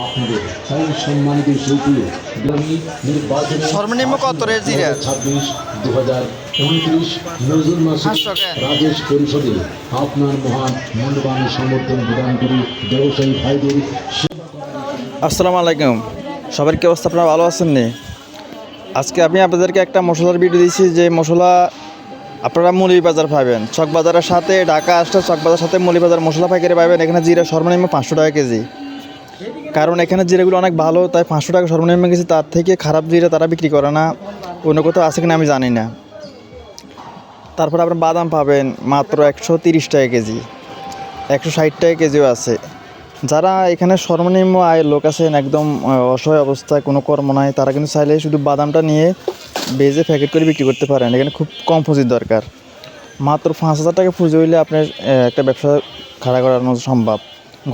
আপনাদের তাই সম্মানিত শিল্পী নির্বাচনী সর্বনিম্ন কত রেট জিরা 2026-2029 নজরুল মাসুদ রাজেশ পরিষদে আপনার মহান মূল্যবান সমর্থন প্রদান করি ব্যবসায়ী ভাইদের। আসসালামু আলাইকুম, সবার কি অবস্থা? আপনারা ভালো আছেন নি? আজকে আমি আপনাদেরকে একটা মশলার ভিডিও দিয়েছি, যে মশলা আপনারা মৌলভীবাজার পাবেন। চকবাজারের সাথে ঢাকা আসলে চকবাজারের সাথে মৌলভীবাজার মশলা পাইকারি পাবেন। এখানে জিরা সর্বনিম্ন 500 টাকা কেজি, কারণ এখানে জিরাগুলো অনেক ভালো, তাই 500 টাকা সর্বনিম্ন কেজি। তার থেকে খারাপ জিরা তারা বিক্রি করে না, অন্য কোথাও আছে কিনা আমি জানি না। তারপর আপনার বাদাম পাবেন মাত্র 130 টাকা কেজি, 160 টাকা কেজিও আছে। যারা এখানে সর্বনিম্ন আয়ের লোক আছেন, একদম অসহায় অবস্থায়, কোনো কর্ম নাই, তারা কিন্তু চাইলে শুধু বাদামটা নিয়ে বেজে প্যাকেট করে বিক্রি করতে পারেন। এখানে খুব কম পুঁজির দরকার, মাত্র 5,000 টাকা পুঁজি হইলে আপনার একটা ব্যবসা খাড়া করানো সম্ভব।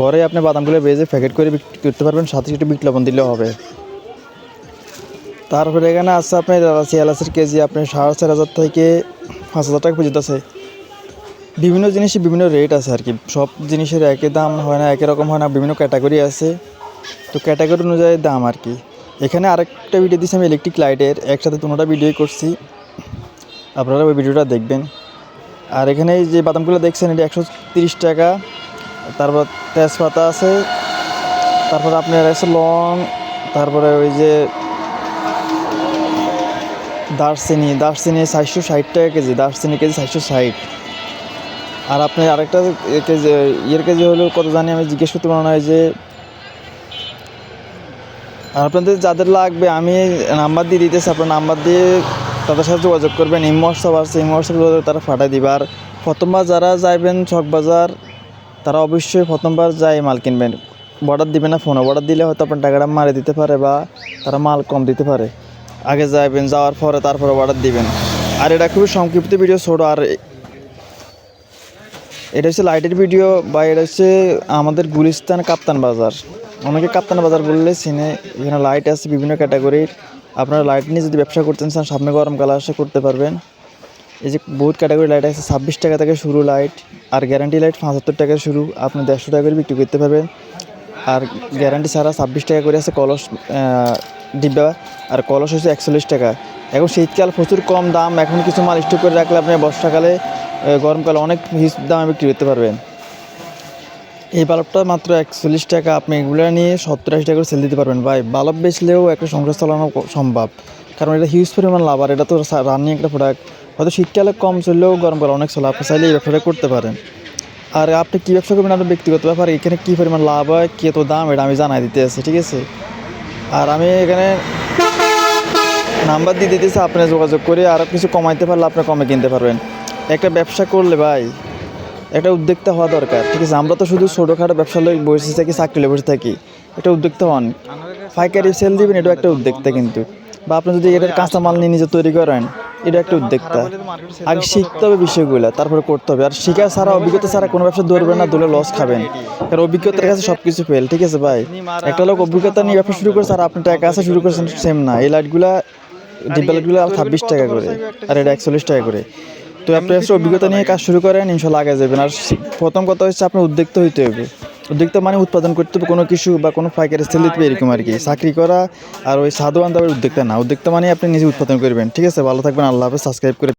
ঘরে আপনি বাদামগুলো বেজে প্যাকেট করে বিক্রি করতে পারবেন, সাথে একটু বিট লবণ দিলেও হবে। তারপরে এখানে আছে আপনার এলাচির কেজি আপনার 4,500 থেকে 5,000 টাকা পর্যন্ত আছে। বিভিন্ন জিনিসের বিভিন্ন রেট আছে আর কি, সব জিনিসের একই দাম হয় না, একই রকম হয় না, বিভিন্ন ক্যাটাগরি আছে, তো ক্যাটাগরি অনুযায়ী দাম আর কি। এখানে আরেকটা ভিডিও দিয়েছি আমি ইলেকট্রিক লাইটের, একসাথে দুটোটা ভিডিও করছি, আপনারা ওই ভিডিওটা দেখবেন। আর এখানে এই যে বাদামগুলো দেখছেন, এটা 130 টাকা। তারপর তেজপাতা আছে, তারপর আপনার আছে লং, তারপরে ওই যে দারচিনি 460 টাকা কেজি, দারচিনি কেজি 460। আর আপনি আরেকটা কেজি কেজি হলো কত জানি আমি জিজ্ঞেস করতে পারবো না। যে আর আপনাদের যাদের লাগবে আমি নাম্বার দিয়ে দিতেছি, আপনার নাম্বার দিয়ে তাদের সাথে যোগাযোগ করবেন। ইমো হোয়াটসঅ্যাপ আছে, ইমো হোয়াটসঅ্যাপ তারা পাঠিয়ে দিবে। আর প্রথমবার যারা যাইবেন চকবাজার, তারা অবশ্যই প্রথমবার যাই মাল কিনবেন, অর্ডার দিবে না ফোনে। অর্ডার দিলে হয়তো আপনার টাকাটা মারে দিতে পারে, বা তারা মাল কম দিতে পারে। আগে যাইবেন, যাওয়ার পরে তারপরে অর্ডার দিবেন। আর এটা খুবই সংক্ষিপ্ত ভিডিও, ছোটো। আর এটা হচ্ছে লাইটের ভিডিও, বা এটা হচ্ছে আমাদের গুলিস্তান কাপ্তান বাজার, অনেকে কাপ্তান বাজার বললে চিনে। এখানে লাইট আছে বিভিন্ন ক্যাটাগরির, আপনারা লাইট নিয়ে যদি ব্যবসা করতে চান, সামনে গরমকাল আসে করতে পারবেন। এই যে বহুত ক্যাটাগরি লাইট আছে, 26 টাকা থেকে শুরু লাইট। আর গ্যারান্টি লাইট 75 টাকা শুরু, আপনি 150 টাকা করে বিক্রি করতে পারবেন। আর গ্যারান্টি ছাড়া 26 টাকা করে আছে কলস ডিব্বা, আর কলস হচ্ছে 41 টাকা। এখন শীতকাল প্রচুর কম দাম, এখন কিছু মাল স্টক করে রাখলে আপনি বর্ষাকালে গরমকালে অনেক হিউজ দামে বিক্রি করতে পারবেন। এই বাল্বটা মাত্র 41 টাকা, আপনি এগুলো নিয়ে 70-80 টাকা করে সেল দিতে পারবেন। ভাই বাল্ব বেচলেও একটা সংসার চালানো সম্ভব, কারণ এটা হিউজ পরিমাণ লাভ। আর এটা তো রানিং একটা প্রোডাক্ট, হয়তো শীতকালে কম চললেও গরমকালে অনেক চলে, আপনি চাইলে এই ব্যবসাটা করতে পারেন। আর আপনি কী ব্যবসা করবেন আপনার ব্যক্তিগত ব্যাপার, এখানে কী পরিমাণ লাভ হয়, কত দাম, এটা আমি জানাই দিতে আছি, ঠিক আছে? আর আমি এখানে নাম্বার দিয়ে দিতেছি, আপনি যোগাযোগ করে আরও কিছু কমাইতে পারলে আপনি কমে কিনতে পারবেন। একটা ব্যবসা করলে ভাই একটা উদ্যোক্তা হওয়া দরকার, ঠিক আছে? আমরা তো শুধু ছোটোখাটো ব্যবসা লই বসে থাকি, চাকরি বসে থাকি। একটা উদ্যোক্তা হন, পাইকারি সেল দিবেন, এটাও একটা উদ্যোক্তা কিন্তু। বা আপনি যদি এটার কাঁচামাল নিয়ে নিজে তৈরি করেন, এটা একটা উদ্যোক্তা। আগে শিখতে হবে বিষয়গুলো, তারপরে করতে হবে। আর শিখা ছাড়া, অভিজ্ঞতা ছাড়া কোনো ব্যবসা ধরবেন না, ধরলে লস খাবেন। কারণ অভিজ্ঞতার কাছে সব কিছু ফেল, ঠিক আছে ভাই? একটা লোক অভিজ্ঞতা নিয়ে ব্যবসা শুরু করেছে, আর আপনার টাকা কাছে শুরু করেছেন, সেম না। এই লাইটগুলা, ডিব্বা লাইটগুলো 26 টাকা করে, আর এটা 41 টাকা করে। তো আপনি হচ্ছে অভিজ্ঞতা নিয়ে কাজ শুরু করেন, ইনশাল্লাহ আগে যাবেন। আর প্রথম কথা হচ্ছে আপনার উদ্যোক্তা হইতে হবে। উদ্যোক্তা মানে উৎপাদন করতে হবে কোনো কিছু, বা কোনো পাইকারি সেল দিতে হবে, এরকম আর কি। চাকরি করা আর ওই সাধু আন্দাবের উদ্যোক্তা না। উদ্যোক্তা মানে আপনি নিজে উৎপাদন করবেন, ঠিক আছে? ভালো থাকবেন, আল্লাহ হাফেজ। সাবস্ক্রাইব করে